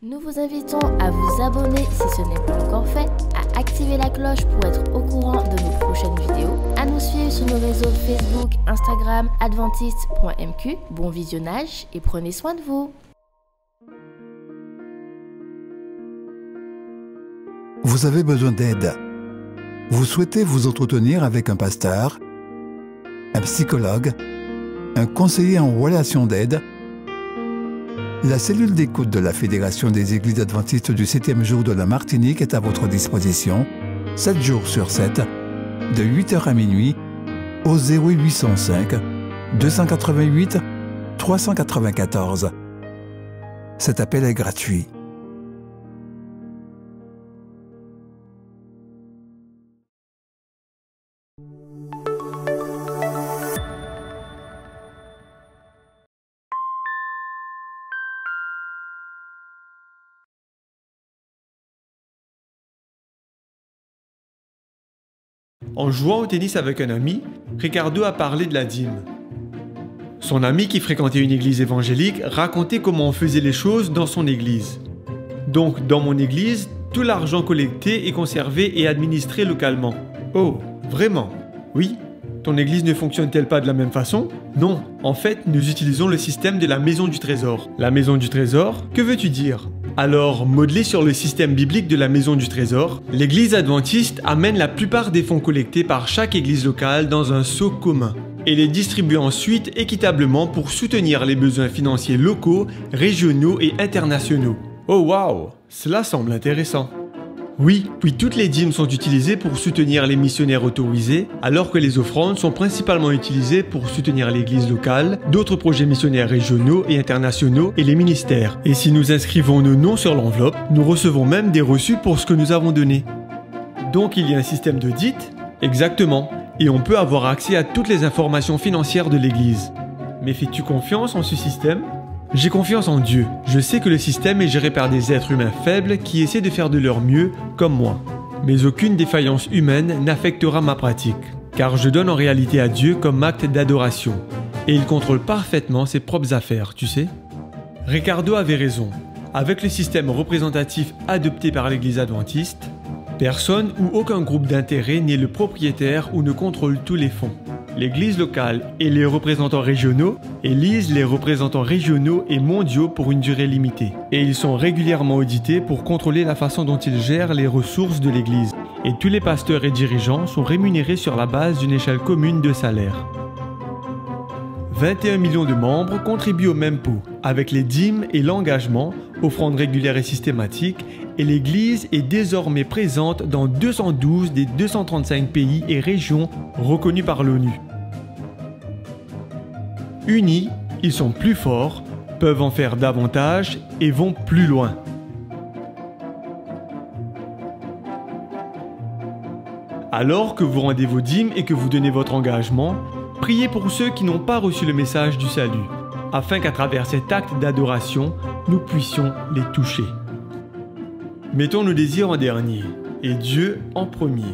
Nous vous invitons à vous abonner si ce n'est pas encore fait, à activer la cloche pour être au courant de nos prochaines vidéos, à nous suivre sur nos réseaux Facebook, Instagram, adventiste.mq. Bon visionnage et prenez soin de vous. Vous avez besoin d'aide. Vous souhaitez vous entretenir avec un pasteur, un psychologue, un conseiller en relation d'aide. La cellule d'écoute de la Fédération des Églises adventistes du 7e jour de la Martinique est à votre disposition, 7 jours sur 7, de 8h à minuit, au 0805 288 394. Cet appel est gratuit. En jouant au tennis avec un ami, Ricardo a parlé de la dîme. Son ami qui fréquentait une église évangélique racontait comment on faisait les choses dans son église. Donc, dans mon église, tout l'argent collecté est conservé et administré localement. Oh, vraiment? Oui? Ton église ne fonctionne-t-elle pas de la même façon? Non, en fait, nous utilisons le système de la maison du trésor. La maison du trésor? Que veux-tu dire? Alors, modelé sur le système biblique de la maison du trésor, l'église adventiste amène la plupart des fonds collectés par chaque église locale dans un seau commun et les distribue ensuite équitablement pour soutenir les besoins financiers locaux, régionaux et internationaux. Oh waouh, cela semble intéressant. Oui, puis toutes les dîmes sont utilisées pour soutenir les missionnaires autorisés, alors que les offrandes sont principalement utilisées pour soutenir l'église locale, d'autres projets missionnaires régionaux et internationaux et les ministères. Et si nous inscrivons nos noms sur l'enveloppe, nous recevons même des reçus pour ce que nous avons donné. Donc il y a un système d'audit? Exactement. Et on peut avoir accès à toutes les informations financières de l'église. Mais fais-tu confiance en ce système? J'ai confiance en Dieu. Je sais que le système est géré par des êtres humains faibles qui essaient de faire de leur mieux, comme moi. Mais aucune défaillance humaine n'affectera ma pratique, car je donne en réalité à Dieu comme acte d'adoration. Et il contrôle parfaitement ses propres affaires, tu sais. Ricardo avait raison. Avec le système représentatif adopté par l'Église adventiste, personne ou aucun groupe d'intérêt n'est le propriétaire ou ne contrôle tous les fonds. L'église locale et les représentants régionaux élisent les représentants régionaux et mondiaux pour une durée limitée. Et ils sont régulièrement audités pour contrôler la façon dont ils gèrent les ressources de l'église. Et tous les pasteurs et dirigeants sont rémunérés sur la base d'une échelle commune de salaire. 21 millions de membres contribuent au même pot, avec les dîmes et l'engagement, offrandes régulières et systématiques, et l'Église est désormais présente dans 212 des 235 pays et régions reconnus par l'ONU. Unis, ils sont plus forts, peuvent en faire davantage et vont plus loin. Alors que vous rendez vos dîmes et que vous donnez votre engagement, priez pour ceux qui n'ont pas reçu le message du salut, afin qu'à travers cet acte d'adoration, nous puissions les toucher. Mettons nos désirs en dernier, et Dieu en premier.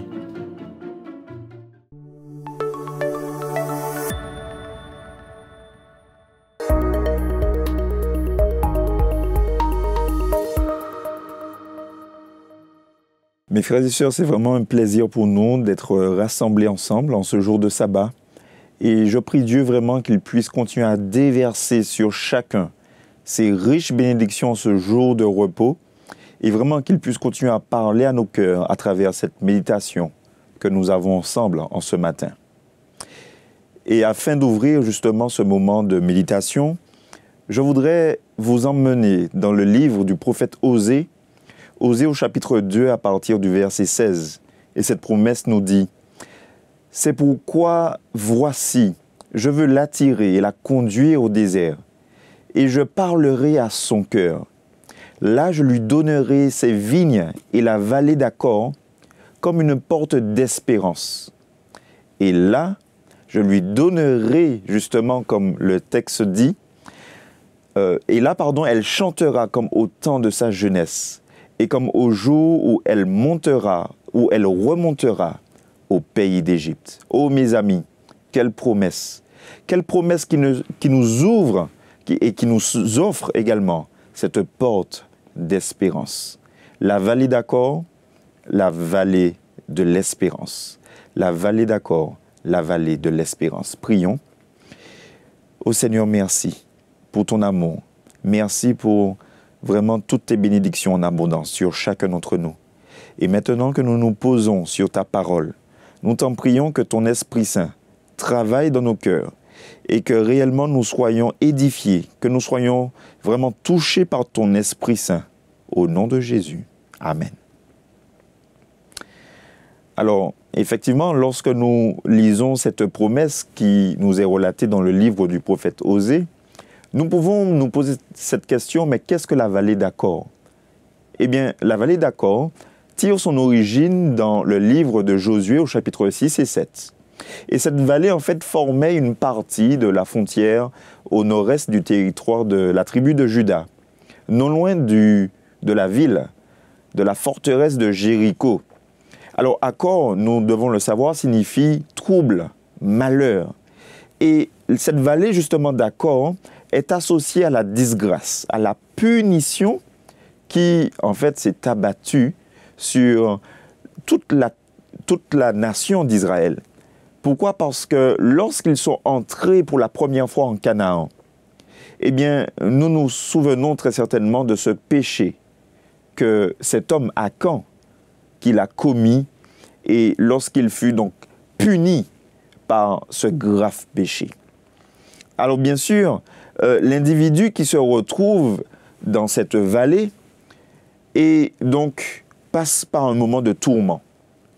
Mes frères et sœurs, c'est vraiment un plaisir pour nous d'être rassemblés ensemble en ce jour de sabbat. Et je prie Dieu vraiment qu'il puisse continuer à déverser sur chacun ces riches bénédictions en ce jour de repos et vraiment qu'il puisse continuer à parler à nos cœurs à travers cette méditation que nous avons ensemble en ce matin. Et afin d'ouvrir justement ce moment de méditation, je voudrais vous emmener dans le livre du prophète Osée, Osée au chapitre 2 à partir du verset 16. Et cette promesse nous dit: « C'est pourquoi, voici, je veux l'attirer et la conduire au désert, et je parlerai à son cœur. Là, je lui donnerai ses vignes et la vallée d'Accord comme une porte d'espérance. Et là, je lui donnerai, justement, comme le texte dit, elle chantera comme au temps de sa jeunesse, et comme au jour où elle remontera au pays d'Égypte. » Oh mes amis, quelle promesse! Quelle promesse qui nous ouvre et qui nous offre également cette porte d'espérance. La vallée d'Achor, la vallée de l'espérance. La vallée d'Achor, la vallée de l'espérance. Prions. Ô Seigneur, merci pour ton amour. Merci pour vraiment toutes tes bénédictions en abondance sur chacun d'entre nous. Et maintenant que nous nous posons sur ta parole, nous t'en prions que ton Esprit Saint travaille dans nos cœurs et que réellement nous soyons édifiés, que nous soyons vraiment touchés par ton Esprit Saint. Au nom de Jésus. Amen. Alors, effectivement, lorsque nous lisons cette promesse qui nous est relatée dans le livre du prophète Osée, nous pouvons nous poser cette question, mais qu'est-ce que la vallée d'Achor? Eh bien, la vallée d'Achor tire son origine dans le livre de Josué au chapitre 6 et 7. Et cette vallée, en fait, formait une partie de la frontière au nord-est du territoire de la tribu de Juda, non loin de la ville, de la forteresse de Jéricho. Alors, Achor, nous devons le savoir, signifie trouble, malheur. Et cette vallée, justement, d'Achor est associée à la disgrâce, à la punition qui, en fait, s'est abattue sur toute la nation d'Israël. Pourquoi? Parce que lorsqu'ils sont entrés pour la première fois en Canaan, eh bien, nous nous souvenons très certainement de ce péché que cet homme Achan, qu'il a commis, et lorsqu'il fut donc puni par ce grave péché. Alors bien sûr, l'individu qui se retrouve dans cette vallée et donc passe par un moment de tourment.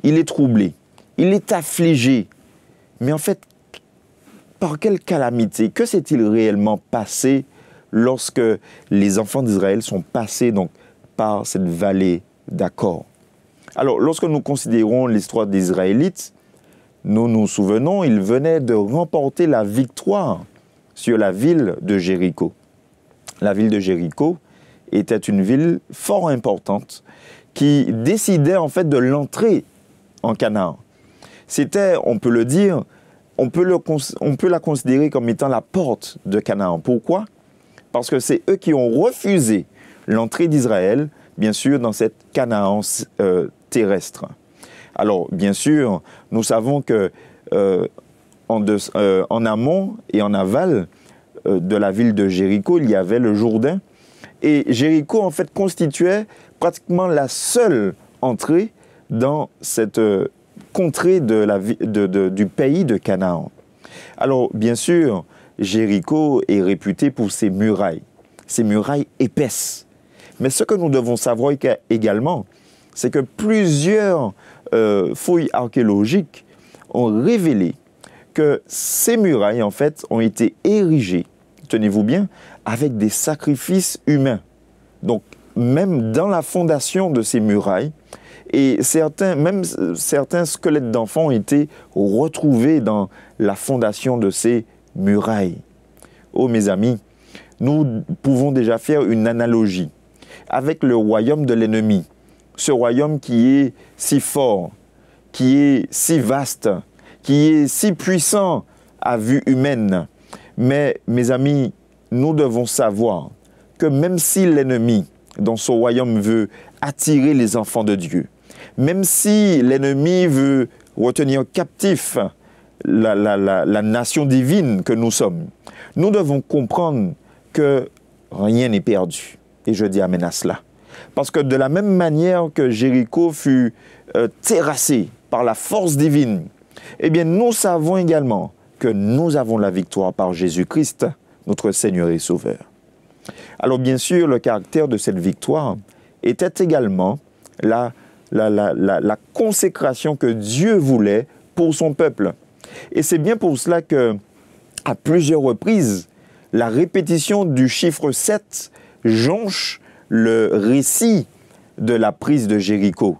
Il est troublé, il est affligé. Mais en fait, par quelle calamité? Que s'est-il réellement passé lorsque les enfants d'Israël sont passés donc par cette vallée d'Achor? Alors, lorsque nous considérons l'histoire des Israélites, nous nous souvenons, ils venaient de remporter la victoire sur la ville de Jéricho. La ville de Jéricho était une ville fort importante qui décidait en fait de l'entrée en Canaan. C'était, on peut le dire, on peut la considérer comme étant la porte de Canaan. Pourquoi? Parce que c'est eux qui ont refusé l'entrée d'Israël, bien sûr, dans cette Canaan terrestre. Alors, bien sûr, nous savons que en amont et en aval de la ville de Jéricho, il y avait le Jourdain. Et Jéricho, en fait, constituait pratiquement la seule entrée dans cette contrée du pays de Canaan. Alors, bien sûr, Jéricho est réputé pour ses murailles épaisses. Mais ce que nous devons savoir également, c'est que plusieurs fouilles archéologiques ont révélé que ces murailles, en fait, ont été érigées, tenez-vous bien, avec des sacrifices humains. Donc, même dans la fondation de ces murailles, et certains squelettes d'enfants ont été retrouvés dans la fondation de ces murailles. Oh, mes amis, nous pouvons déjà faire une analogie avec le royaume de l'ennemi. Ce royaume qui est si fort, qui est si vaste, qui est si puissant à vue humaine. Mais, mes amis, nous devons savoir que même si l'ennemi, dans son royaume, veut attirer les enfants de Dieu, même si l'ennemi veut retenir captif la nation divine que nous sommes, nous devons comprendre que rien n'est perdu. Et je dis amen à cela. Parce que de la même manière que Jéricho fut terrassé par la force divine, eh bien nous savons également que nous avons la victoire par Jésus-Christ, notre Seigneur et Sauveur. Alors bien sûr, le caractère de cette victoire était également la consécration que Dieu voulait pour son peuple. Et c'est bien pour cela que, à plusieurs reprises, la répétition du chiffre 7 jonche le récit de la prise de Jéricho.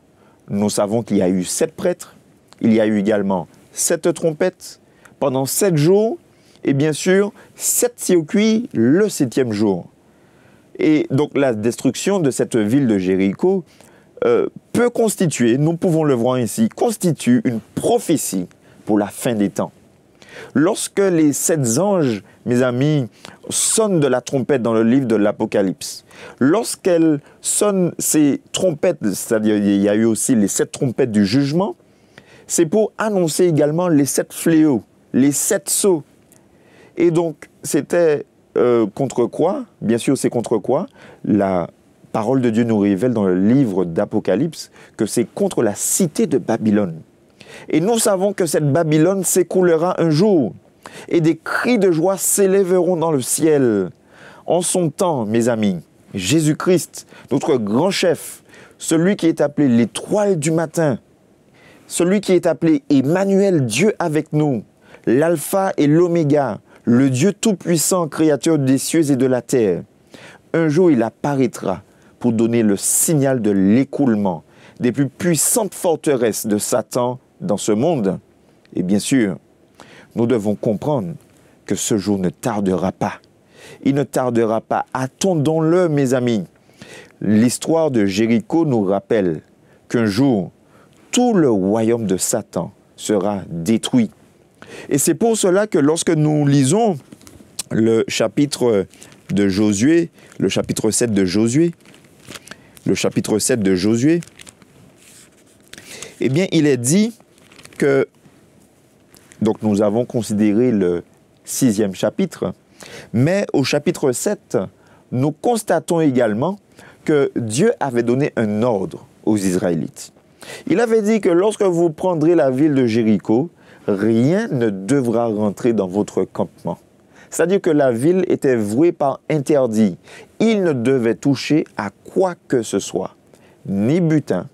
Nous savons qu'il y a eu 7 prêtres, il y a eu également 7 trompettes pendant 7 jours, et bien sûr 7 circuits le 7e jour. Et donc la destruction de cette ville de Jéricho peut constituer, nous pouvons le voir ici, constitue une prophétie pour la fin des temps. Lorsque les 7 anges, mes amis, sonnent de la trompette dans le livre de l'Apocalypse, lorsqu'elles sonnent ces trompettes, c'est-à-dire il y a eu aussi les 7 trompettes du jugement, c'est pour annoncer également les 7 fléaux, les 7 sceaux. Et donc, c'était contre quoi? Bien sûr, c'est contre quoi? La parole de Dieu nous révèle dans le livre d'Apocalypse que c'est contre la cité de Babylone. Et nous savons que cette Babylone s'écoulera un jour. Et des cris de joie s'élèveront dans le ciel. En son temps, mes amis, Jésus-Christ, notre grand chef, celui qui est appelé l'étoile du matin, celui qui est appelé Emmanuel, Dieu avec nous, l'alpha et l'oméga, le Dieu tout-puissant, créateur des cieux et de la terre. Un jour, il apparaîtra pour donner le signal de l'écoulement des plus puissantes forteresses de Satan dans ce monde. Et bien sûr, nous devons comprendre que ce jour ne tardera pas. Il ne tardera pas. Attendons-le, mes amis. L'histoire de Jéricho nous rappelle qu'un jour, tout le royaume de Satan sera détruit. Et c'est pour cela que lorsque nous lisons le chapitre de Josué, le chapitre 7 de Josué, eh bien, il est dit que, donc nous avons considéré le 6e chapitre, mais au chapitre 7, nous constatons également que Dieu avait donné un ordre aux Israélites. Il avait dit que lorsque vous prendrez la ville de Jéricho, rien ne devra rentrer dans votre campement. C'est-à-dire que la ville était vouée par interdit. Il ne devait toucher à quoi que ce soit, ni butin,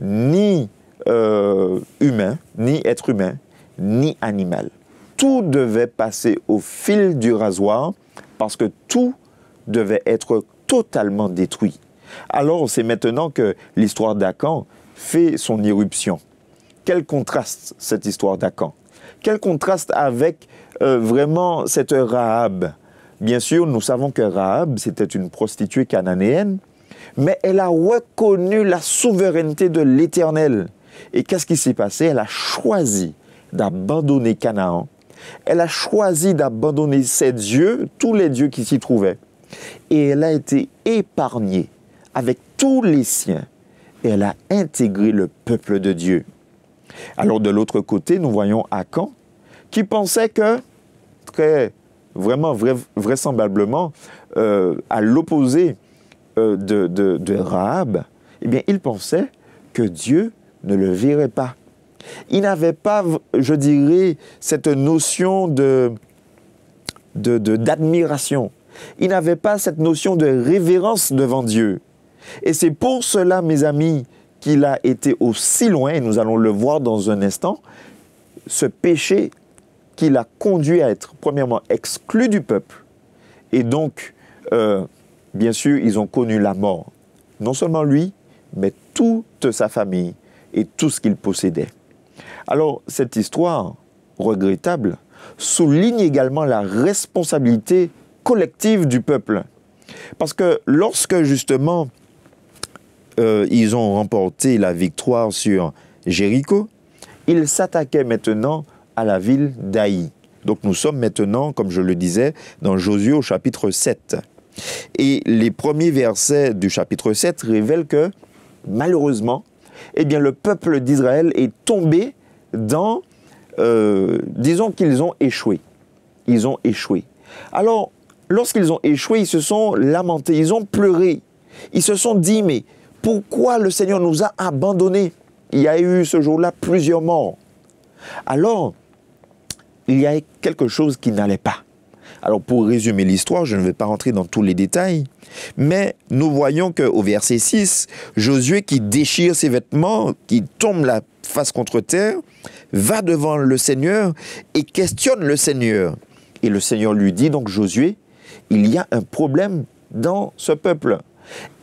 ni humain, ni être humain, ni animal. Tout devait passer au fil du rasoir parce que tout devait être totalement détruit. Alors, c'est maintenant que l'histoire d'Akan fait son irruption. Quel contraste, cette histoire d'Akan. Quel contraste avec vraiment cette Rahab. Bien sûr, nous savons que Rahab, c'était une prostituée cananéenne, mais elle a reconnu la souveraineté de l'Éternel. Et qu'est-ce qui s'est passé? Elle a choisi d'abandonner Canaan. Elle a choisi d'abandonner ses dieux, tous les dieux qui s'y trouvaient. Et elle a été épargnée avec tous les siens. Et elle a intégré le peuple de Dieu. Alors de l'autre côté, nous voyons Akan, qui pensait que, vraisemblablement, à l'opposé de Rahab, eh bien, il pensait que Dieu ne le verrait pas. Il n'avait pas, je dirais, cette notion d'admiration. Il n'avait pas cette notion de révérence devant Dieu. Et c'est pour cela, mes amis, qu'il a été aussi loin, et nous allons le voir dans un instant, ce péché qui l'a conduit à être, premièrement, exclu du peuple. Et donc, bien sûr, ils ont connu la mort. Non seulement lui, mais toute sa famille et tout ce qu'il possédait. Alors, cette histoire regrettable souligne également la responsabilité collective du peuple. Parce que lorsque, justement, ils ont remporté la victoire sur Jéricho, ils s'attaquaient maintenant à la ville d'Aï. Donc nous sommes maintenant, comme je le disais, dans Josué au chapitre 7. Et les premiers versets du chapitre 7 révèlent que, malheureusement, eh bien, le peuple d'Israël est tombé dans, disons qu'ils ont échoué. Ils ont échoué. Alors, lorsqu'ils ont échoué, ils se sont lamentés, ils ont pleuré. Ils se sont dit, mais pourquoi le Seigneur nous a abandonnés? Il y a eu ce jour-là plusieurs morts. Alors, il y a quelque chose qui n'allait pas. Alors, pour résumer l'histoire, je ne vais pas rentrer dans tous les détails, mais nous voyons qu'au verset 6, Josué qui déchire ses vêtements, qui tombe la face contre terre, va devant le Seigneur et questionne le Seigneur. Et le Seigneur lui dit, donc Josué, il y a un problème dans ce peuple.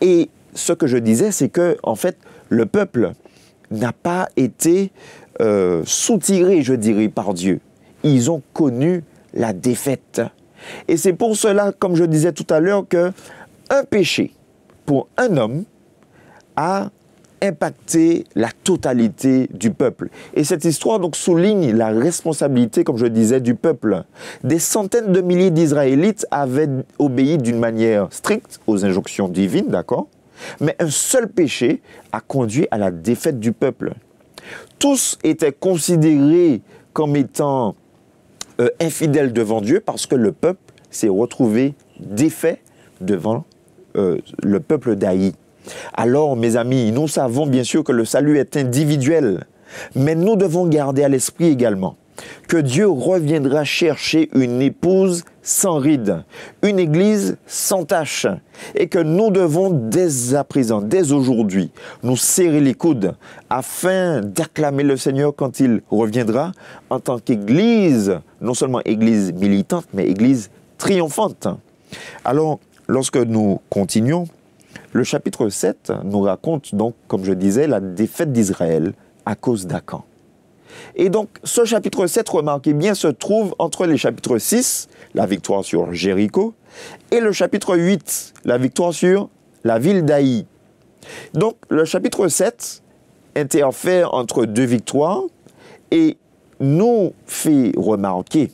Et ce que je disais, c'est que, en fait, le peuple n'a pas été soutiré, je dirais, par Dieu. Ils ont connu la défaite. Et c'est pour cela, comme je disais tout à l'heure, qu'un péché pour un homme a impacté la totalité du peuple. Et cette histoire donc souligne la responsabilité, comme je disais, du peuple. Des centaines de milliers d'Israélites avaient obéi d'une manière stricte aux injonctions divines, d'accord? Mais un seul péché a conduit à la défaite du peuple. Tous étaient considérés comme étant infidèles devant Dieu parce que le peuple s'est retrouvé défait devant le peuple d'Haï. Alors, mes amis, nous savons bien sûr que le salut est individuel, mais nous devons garder à l'esprit également que Dieu reviendra chercher une épouse sans rides, une église sans tache, et que nous devons dès à présent, dès aujourd'hui, nous serrer les coudes afin d'acclamer le Seigneur quand il reviendra en tant qu'église, non seulement église militante, mais église triomphante. Alors, lorsque nous continuons, le chapitre 7 nous raconte donc, comme je disais, la défaite d'Israël à cause d'Akan. Et donc, ce chapitre 7, remarquez bien, se trouve entre les chapitres 6, la victoire sur Jéricho, et le chapitre 8, la victoire sur la ville d'Haï. Donc, le chapitre 7 interfère entre deux victoires et nous fait remarquer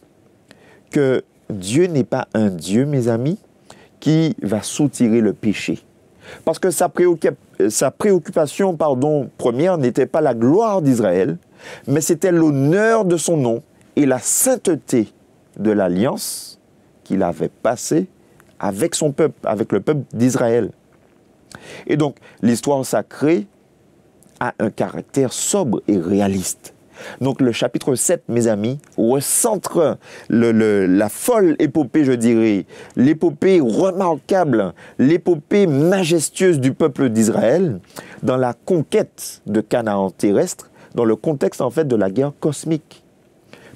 que Dieu n'est pas un Dieu, mes amis, qui va soutirer le péché. Parce que sa préoccupation première n'était pas la gloire d'Israël, mais c'était l'honneur de son nom et la sainteté de l'alliance qu'il avait passée avec son peuple, avec le peuple d'Israël. Et donc, l'histoire sacrée a un caractère sobre et réaliste. Donc, le chapitre 7, mes amis, recentre la folle épopée, je dirais, l'épopée remarquable, l'épopée majestueuse du peuple d'Israël dans la conquête de Canaan terrestre, dans le contexte, en fait, de la guerre cosmique.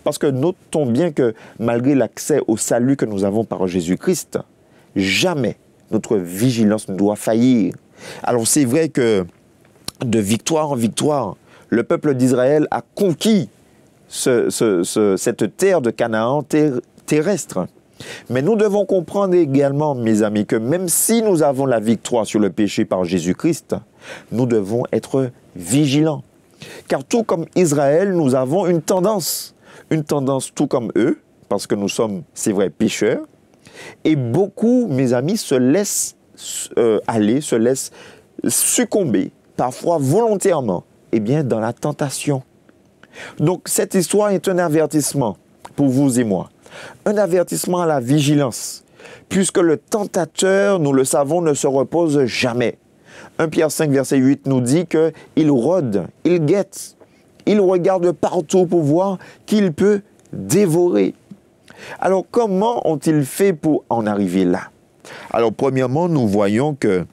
Parce que notons bien que, malgré l'accès au salut que nous avons par Jésus-Christ, jamais notre vigilance ne doit faillir. Alors, c'est vrai que, de victoire en victoire, le peuple d'Israël a conquis cette terre de Canaan terrestre. Mais nous devons comprendre également, mes amis, que même si nous avons la victoire sur le péché par Jésus-Christ, nous devons être vigilants. Car tout comme Israël, nous avons une tendance tout comme eux, parce que nous sommes, c'est vrai, pécheurs. Et beaucoup, mes amis, se laissent aller, se laissent succomber, parfois volontairement, dans la tentation. Donc, cette histoire est un avertissement pour vous et moi. Un avertissement à la vigilance, puisque le tentateur, nous le savons, ne se repose jamais. 1 Pierre 5, verset 8 nous dit qu'il rôde, il guette, il regarde partout pour voir qu'il peut dévorer. Alors, comment ont-ils fait pour en arriver là? Alors, premièrement, nous voyons que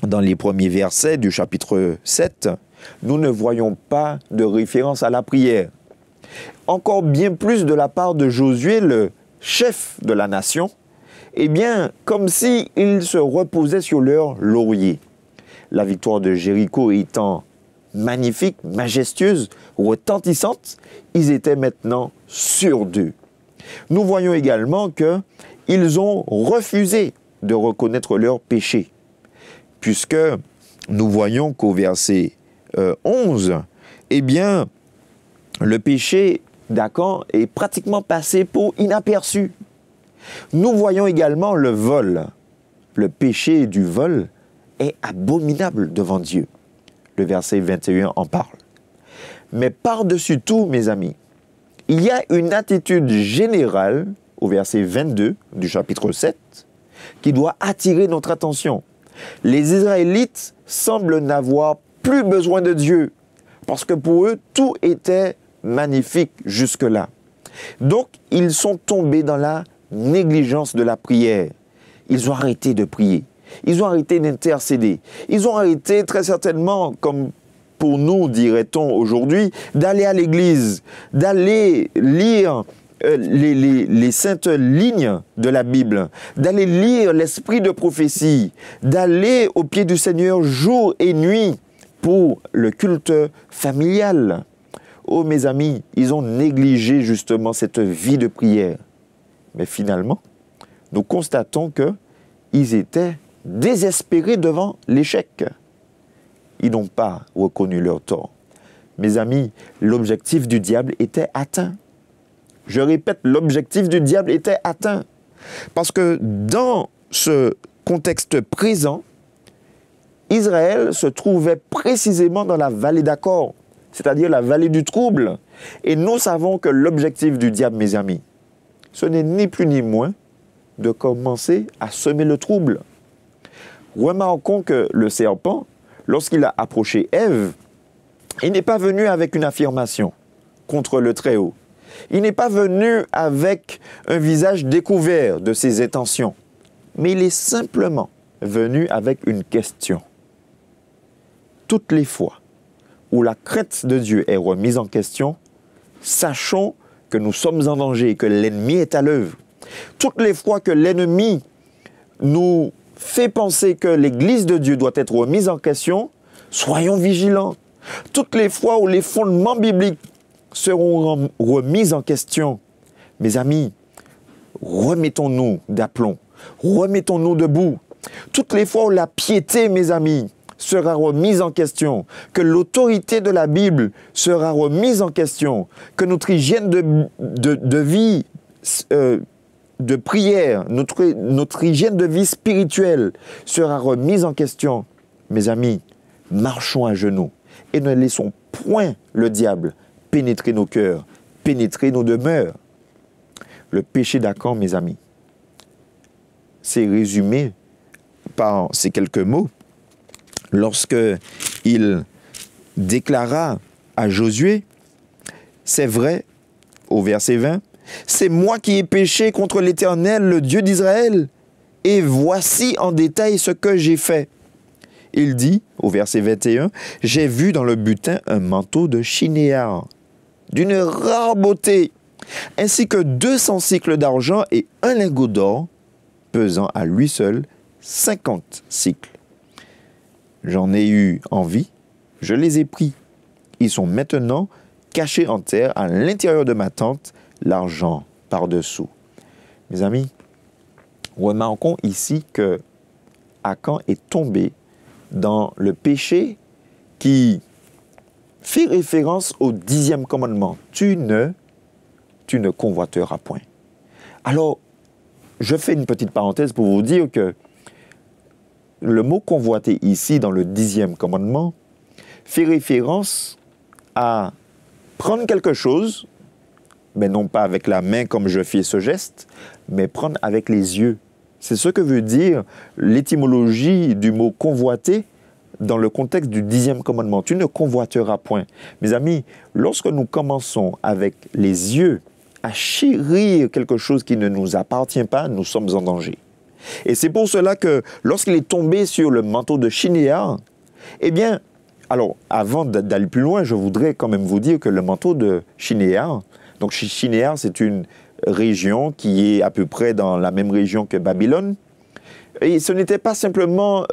dans les premiers versets du chapitre 7, nous ne voyons pas de référence à la prière. Encore bien plus de la part de Josué, le chef de la nation, comme s'ils se reposaient sur leur laurier. La victoire de Jéricho étant magnifique, majestueuse, retentissante, ils étaient maintenant sûrs d'eux. Nous voyons également qu'ils ont refusé de reconnaître leur péché, puisque nous voyons qu'au verset 11, le péché d'Akan est pratiquement passé pour inaperçu. Nous voyons également le vol. Le péché du vol est abominable devant Dieu. Le verset 21 en parle. Mais par-dessus tout, mes amis, il y a une attitude générale, au verset 22 du chapitre 7, qui doit attirer notre attention. Les Israélites semblent n'avoir plus besoin de Dieu, parce que pour eux, tout était magnifique jusque-là. Donc, ils sont tombés dans la négligence de la prière. Ils ont arrêté de prier. Ils ont arrêté d'intercéder. Ils ont arrêté, très certainement, comme pour nous, dirait-on aujourd'hui, d'aller à l'église, d'aller lire les saintes lignes de la Bible, d'aller lire l'esprit de prophétie, d'aller au pied du Seigneur jour et nuit pour le culte familial. Oh mes amis, ils ont négligé justement cette vie de prière. Mais finalement, nous constatons qu'ils étaient désespérés devant l'échec. ils n'ont pas reconnu leur tort. Mes amis, l'objectif du diable était atteint. Je répète, l'objectif du diable était atteint. Parce que dans ce contexte présent, Israël se trouvait précisément dans la vallée d'Accord, c'est-à-dire la vallée du trouble. Et nous savons que l'objectif du diable, mes amis, ce n'est ni plus ni moins de commencer à semer le trouble. Remarquons que le serpent, lorsqu'il a approché Ève, il n'est pas venu avec une affirmation contre le Très-Haut. Il n'est pas venu avec un visage découvert de ses intentions, mais il est simplement venu avec une question. Toutes les fois où la crainte de Dieu est remise en question, sachons que nous sommes en danger et que l'ennemi est à l'œuvre. Toutes les fois que l'ennemi nous fait penser que l'Église de Dieu doit être remise en question, soyons vigilants. Toutes les fois où les fondements bibliques seront remis en question, mes amis, remettons-nous d'aplomb, remettons-nous debout. Toutes les fois où la piété, mes amis, sera remise en question, que l'autorité de la Bible sera remise en question, que notre hygiène de vie, de prière, notre hygiène de vie spirituelle sera remise en question, mes amis, marchons à genoux et ne laissons point le diable pénétrer nos cœurs, pénétrer nos demeures. Le péché d'Achan, mes amis, c'est résumé par ces quelques mots lorsque il déclara à Josué, c'est vrai, au verset 20, « C'est moi qui ai péché contre l'Éternel, le Dieu d'Israël, et voici en détail ce que j'ai fait. » Il dit, au verset 21, « J'ai vu dans le butin un manteau de chinéar, d'une rare beauté, ainsi que 200 cycles d'argent et un lingot d'or, pesant à lui seul 50 cycles. J'en ai eu envie, je les ai pris. Ils sont maintenant cachés en terre à l'intérieur de ma tente, l'argent par-dessous. » Mes amis, remarquons ici que Achan est tombé dans le péché qui fait référence au 10e commandement. Tu ne convoiteras point. Alors, je fais une petite parenthèse pour vous dire que le mot convoiter ici dans le 10e commandement fait référence à prendre quelque chose, mais non pas avec la main comme je fais ce geste, mais prendre avec les yeux. C'est ce que veut dire l'étymologie du mot convoiter dans le contexte du 10e commandement. Tu ne convoiteras point. Mes amis, lorsque nous commençons avec les yeux à chérir quelque chose qui ne nous appartient pas, nous sommes en danger. Et c'est pour cela que lorsqu'il est tombé sur le manteau de chinéar, eh bien, alors avant d'aller plus loin, je voudrais quand même vous dire que le manteau de chinéar, donc Chinéar, c'est une région qui est à peu près dans la même région que Babylone, et ce n'était pas simplement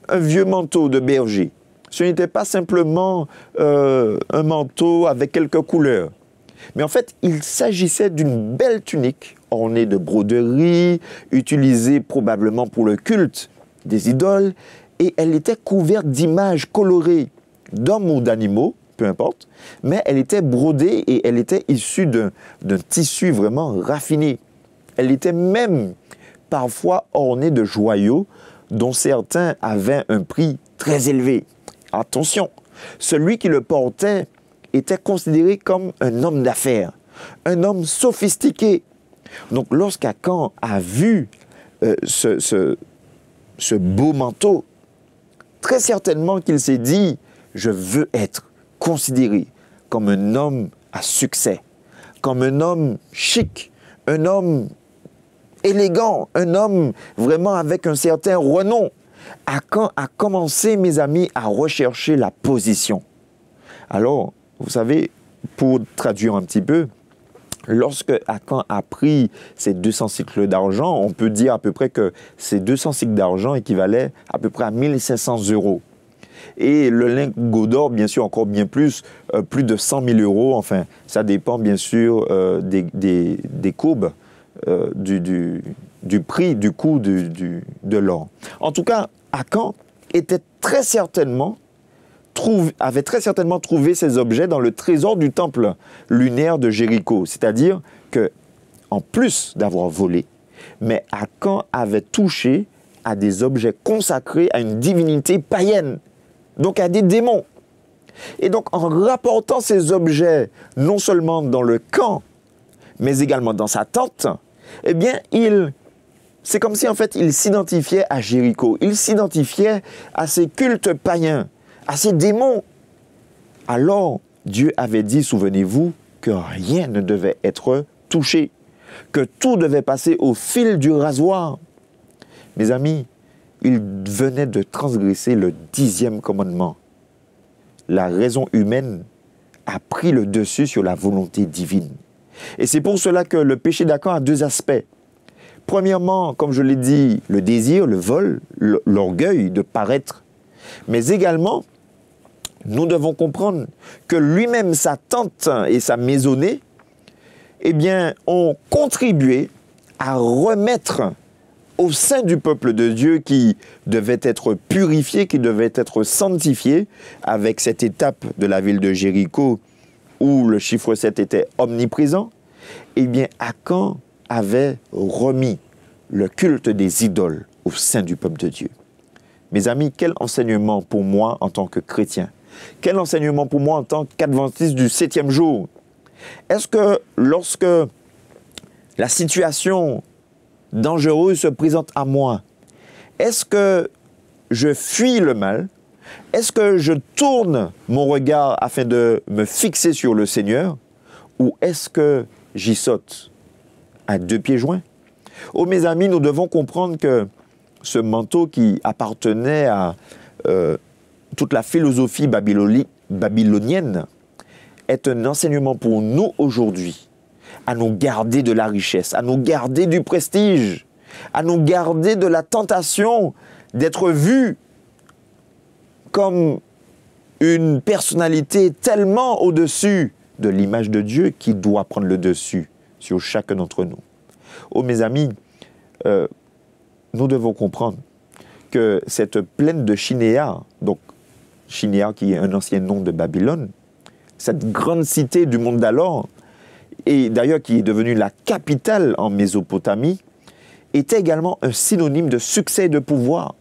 un vieux manteau de berger, ce n'était pas simplement un manteau avec quelques couleurs, mais en fait, il s'agissait d'une belle tunique ornée de broderies, utilisée probablement pour le culte des idoles, et elle était couverte d'images colorées d'hommes ou d'animaux, peu importe, mais elle était brodée et elle était issue d'un tissu vraiment raffiné. Elle était même parfois ornée de joyaux dont certains avaient un prix très élevé. Attention, celui qui le portait était considéré comme un homme d'affaires, un homme sophistiqué. Donc lorsqu'Achan a vu ce beau manteau, très certainement qu'il s'est dit « Je veux être considéré comme un homme à succès, comme un homme chic, un homme élégant, un homme vraiment avec un certain renom. » Achan a commencé, mes amis, à rechercher la position. Alors, vous savez, pour traduire un petit peu, lorsque Achan a pris ces 200 cycles d'argent, on peut dire à peu près que ces 200 cycles d'argent équivalaient à peu près à 1500 €. Et le lingot d'or, bien sûr, encore bien plus de 100 000 €. Enfin, ça dépend bien sûr des courbes du prix, du coût de l'or. En tout cas, Achan était très certainement avait très certainement trouvé ces objets dans le trésor du temple lunaire de Jéricho. C'est-à-dire que, en plus d'avoir volé, mais Akan avait touché à des objets consacrés à une divinité païenne, donc à des démons. Et donc, en rapportant ces objets, non seulement dans le camp, mais également dans sa tente, eh bien, c'est comme si, en fait, il s'identifiait à Jéricho. Il s'identifiait à ces cultes païens, à ces démons. Alors, Dieu avait dit, souvenez-vous, que rien ne devait être touché, que tout devait passer au fil du rasoir. Mes amis, il venait de transgresser le 10e commandement. La raison humaine a pris le dessus sur la volonté divine. Et c'est pour cela que le péché d'Akan a deux aspects. Premièrement, comme je l'ai dit, le désir, le vol, l'orgueil de paraître. Mais également, nous devons comprendre que lui-même, sa tente et sa maisonnée, eh bien, ont contribué à remettre au sein du peuple de Dieu qui devait être purifié, qui devait être sanctifié, avec cette étape de la ville de Jéricho où le chiffre 7 était omniprésent, eh bien, Akan avait remis le culte des idoles au sein du peuple de Dieu. Mes amis, quel enseignement pour moi en tant que chrétien? Quel enseignement pour moi en tant qu'adventiste du 7e jour? Est-ce que lorsque la situation dangereuse se présente à moi, est-ce que je fuis le mal? Est-ce que je tourne mon regard afin de me fixer sur le Seigneur? Ou est-ce que j'y saute à 2 pieds joints? Oh mes amis, nous devons comprendre que ce manteau qui appartenait à toute la philosophie babylonienne est un enseignement pour nous aujourd'hui, à nous garder de la richesse, à nous garder du prestige, à nous garder de la tentation d'être vus comme une personnalité tellement au-dessus de l'image de Dieu qui doit prendre le dessus sur chacun d'entre nous. Oh mes amis, nous devons comprendre que cette plaine de Shinéar, donc Shinéar qui est un ancien nom de Babylone, cette grande cité du monde d'alors, et d'ailleurs qui est devenue la capitale en Mésopotamie, était également un synonyme de succès et de pouvoir.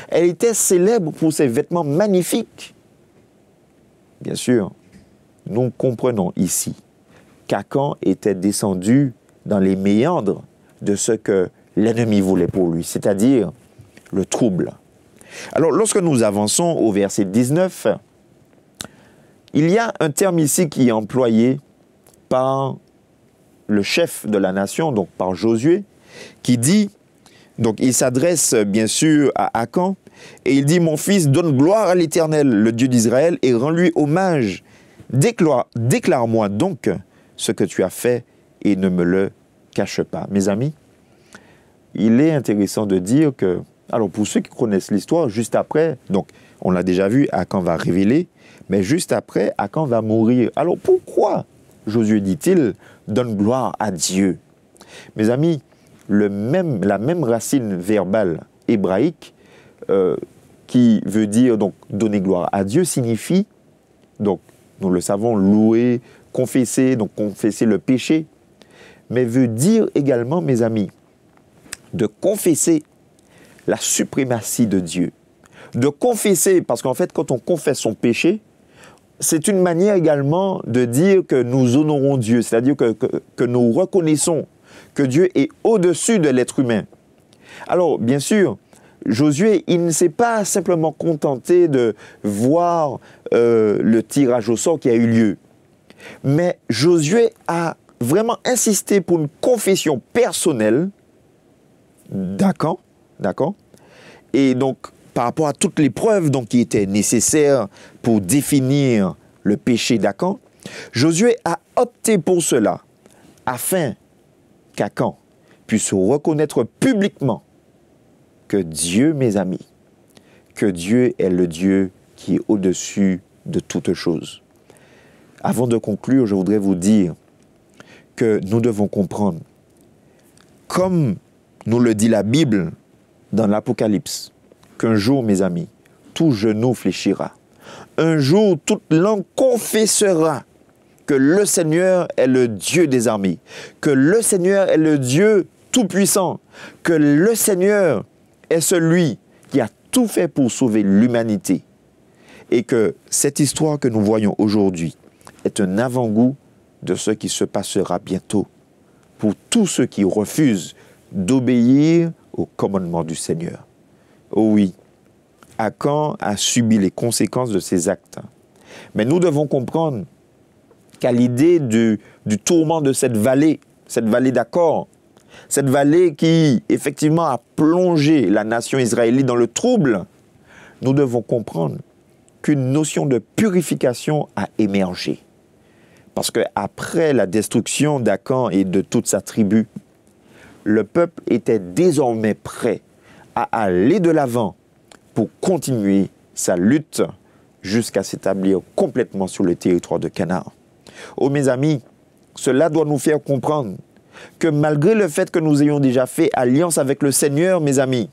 Elle était célèbre pour ses vêtements magnifiques. Bien sûr, nous comprenons ici qu'Akan était descendu dans les méandres de ce que l'ennemi voulait pour lui, c'est-à-dire le trouble. Alors, lorsque nous avançons au verset 19, il y a un terme ici qui est employé par le chef de la nation, donc par Josué, qui dit, donc il s'adresse bien sûr à Akan, et il dit, mon fils, donne gloire à l'Éternel, le Dieu d'Israël, et rends-lui hommage. Déclare-moi donc ce que tu as fait et ne me le cache pas. Mes amis, il est intéressant de dire que, alors pour ceux qui connaissent l'histoire, juste après, donc on l'a déjà vu, Akan va révéler, mais juste après, Akan va mourir. Alors pourquoi Josué dit-il, donne gloire à Dieu? Mes amis, la même racine verbale hébraïque qui veut dire donc donner gloire à Dieu signifie, donc nous le savons, louer, confesser, donc confesser le péché, mais veut dire également, mes amis, de confesser la suprématie de Dieu. De confesser, parce qu'en fait, quand on confesse son péché, c'est une manière également de dire que nous honorons Dieu, c'est-à-dire que nous reconnaissons que Dieu est au-dessus de l'être humain. Alors, bien sûr, Josué, il ne s'est pas simplement contenté de voir le tirage au sort qui a eu lieu, mais Josué a vraiment insisté pour une confession personnelle d'Akan, d'accord? Et donc, par rapport à toutes les preuves donc, qui étaient nécessaires pour définir le péché d'Akan, Josué a opté pour cela, afin qu'Akan puisse reconnaître publiquement que Dieu, mes amis, que Dieu est le Dieu qui est au-dessus de toutes choses. Avant de conclure, je voudrais vous dire que nous devons comprendre, comme nous le dit la Bible dans l'Apocalypse, qu'un jour, mes amis, tout genou fléchira. Un jour, toute langue confessera que le Seigneur est le Dieu des armées, que le Seigneur est le Dieu tout-puissant, que le Seigneur est celui qui a tout fait pour sauver l'humanité. Et que cette histoire que nous voyons aujourd'hui est un avant-goût de ce qui se passera bientôt pour tous ceux qui refusent d'obéir au commandement du Seigneur. Oh oui, Akan a subi les conséquences de ses actes. Mais nous devons comprendre qu'à l'idée du tourment de cette vallée d'Akor, cette vallée qui effectivement a plongé la nation israélite dans le trouble, nous devons comprendre qu'une notion de purification a émergé. Parce qu'après la destruction d'Akan et de toute sa tribu, le peuple était désormais prêt à aller de l'avant pour continuer sa lutte jusqu'à s'établir complètement sur le territoire de Canaan. Oh mes amis, cela doit nous faire comprendre que malgré le fait que nous ayons déjà fait alliance avec le Seigneur, mes amis,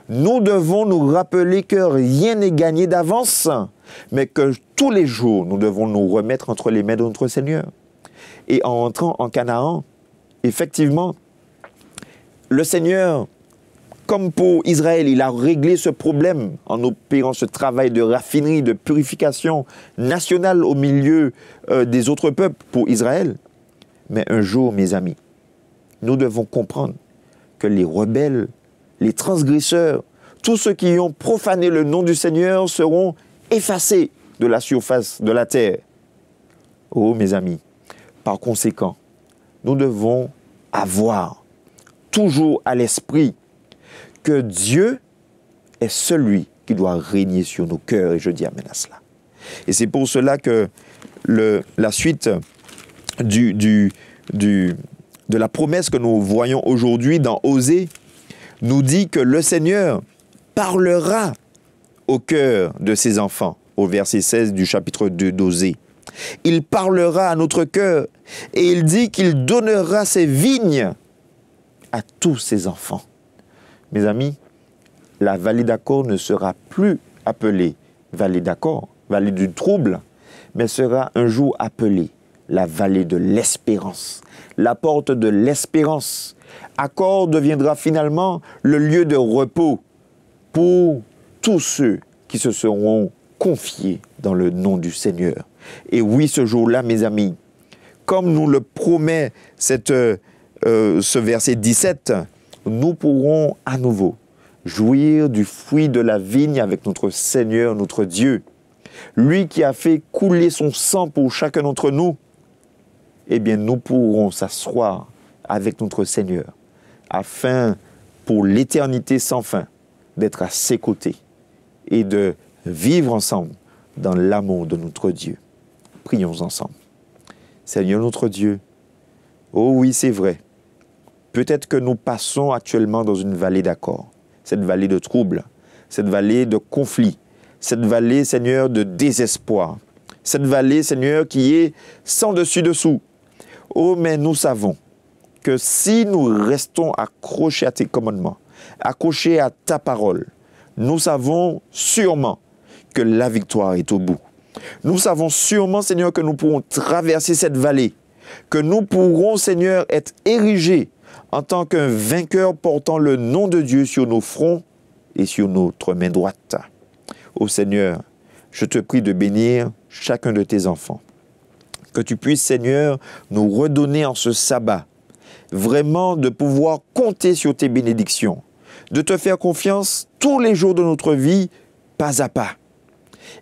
nous devons nous rappeler que rien n'est gagné d'avance, mais que tous les jours, nous devons nous remettre entre les mains de notre Seigneur. Et en entrant en Canaan, effectivement, le Seigneur, comme pour Israël, il a réglé ce problème en opérant ce travail de raffinerie, de purification nationale au milieu des autres peuples pour Israël. Mais un jour, mes amis, nous devons comprendre que les rebelles, les transgresseurs, tous ceux qui ont profané le nom du Seigneur seront effacés de la surface de la terre. Oh, mes amis, par conséquent, nous devons avoir toujours à l'esprit que Dieu est celui qui doit régner sur nos cœurs, et je dis amen à cela. Et c'est pour cela que la suite de la promesse que nous voyons aujourd'hui dans Osée nous dit que le Seigneur parlera au cœur de ses enfants, au verset 16 du chapitre 2 d'Osée. Il parlera à notre cœur et il dit qu'il donnera ses vignes à tous ses enfants. Mes amis, la vallée d'Akor ne sera plus appelée vallée d'Akor, vallée du trouble, mais sera un jour appelée la vallée de l'espérance, la porte de l'espérance. Akor deviendra finalement le lieu de repos pour tous ceux qui se seront confiés dans le nom du Seigneur. Et oui, ce jour-là, mes amis, comme nous le promet ce verset 17, nous pourrons à nouveau jouir du fruit de la vigne avec notre Seigneur, notre Dieu. Lui qui a fait couler son sang pour chacun d'entre nous, eh bien, nous pourrons s'asseoir avec notre Seigneur afin, pour l'éternité sans fin, d'être à ses côtés et de vivre ensemble dans l'amour de notre Dieu. Prions ensemble. Seigneur notre Dieu, oh oui, c'est vrai. Peut-être que nous passons actuellement dans une vallée d'Akor, cette vallée de trouble, cette vallée de conflit, cette vallée, Seigneur, de désespoir, cette vallée, Seigneur, qui est sans dessus-dessous. Oh, mais nous savons que si nous restons accrochés à tes commandements, accrochés à ta parole, nous savons sûrement que la victoire est au bout. Nous savons sûrement, Seigneur, que nous pourrons traverser cette vallée, que nous pourrons, Seigneur, être érigés en tant qu'un vainqueur portant le nom de Dieu sur nos fronts et sur notre main droite. Ô Seigneur, je te prie de bénir chacun de tes enfants. Que tu puisses, Seigneur, nous redonner en ce sabbat, vraiment de pouvoir compter sur tes bénédictions, de te faire confiance tous les jours de notre vie, pas à pas.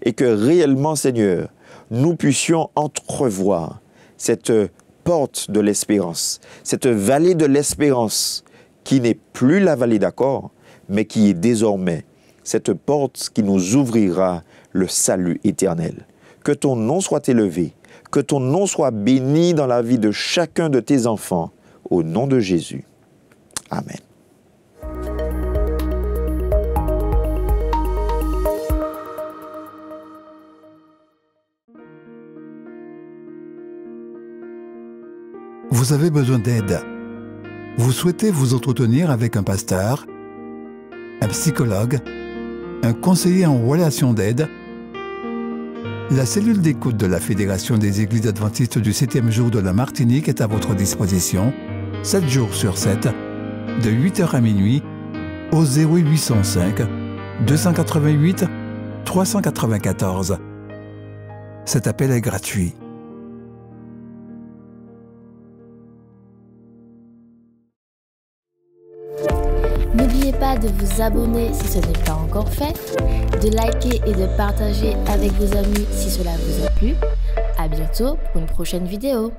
Et que réellement, Seigneur, nous puissions entrevoir cette porte de l'espérance, cette vallée de l'espérance qui n'est plus la vallée d'Akor, mais qui est désormais cette porte qui nous ouvrira le salut éternel. Que ton nom soit élevé, que ton nom soit béni dans la vie de chacun de tes enfants, au nom de Jésus. Amen. Vous avez besoin d'aide. Vous souhaitez vous entretenir avec un pasteur, un psychologue, un conseiller en relation d'aide, La cellule d'écoute de la Fédération des Églises adventistes du 7e jour de la Martinique est à votre disposition, 7 jours sur 7, de 8h à minuit, au 0805 288 394. Cet appel est gratuit. N'oubliez pas de vous abonner si ce n'est pas encore fait, de liker et de partager avec vos amis si cela vous a plu. À bientôt pour une prochaine vidéo.